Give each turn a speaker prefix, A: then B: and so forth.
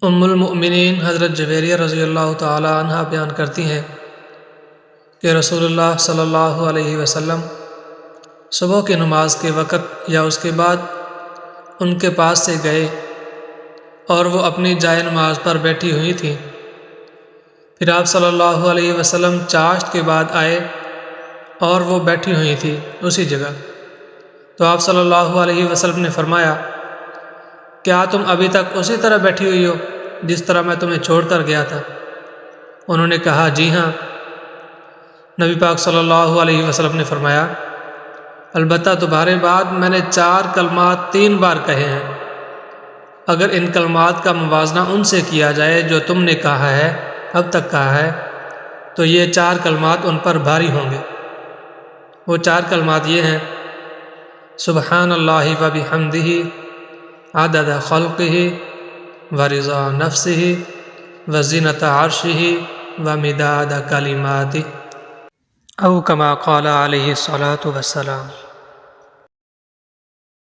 A: ام المؤمنین حضرت جویریہ رضی اللہ تعالی عنہ بیان کرتی ہیں کہ رسول اللہ صلی اللہ علیہ وسلم صبح کی نماز کے وقت یا اس کے بعد ان کے پاس سے گئے اور وہ اپنی جائے نماز پر بیٹھی ہوئی تھیں۔ پھر آپ صلی اللہ علیہ وسلم چاشت کے بعد آئے اور وہ بیٹھی ہوئی تھی اسی جگہ، تو آپ صلی اللہ علیہ وسلم نے فرمایا، کیا تم ابھی تک اسی طرح بیٹھی ہوئی ہو جس طرح میں تمہیں چھوڑ کر گیا تھا؟ انہوں نے کہا، جی ہاں۔ نبی پاک صلی اللہ علیہ وسلم نے فرمایا، البتہ تمہارے بعد میں نے 4 کلمات 3 بار کہے ہیں، اگر ان کلمات کا موازنہ ان سے کیا جائے جو تم نے کہا ہے اب تک کہا ہے تو یہ 4 کلمات ان پر بھاری ہوں گے۔ وہ 4 کلمات یہ ہیں، سبحان اللہ و بحمدہ عدد خلقہ ورضا نفسہ وزینۃ عرشہ ومداد کلماتہ، او کما قال علیہ الصلاۃ والسلام۔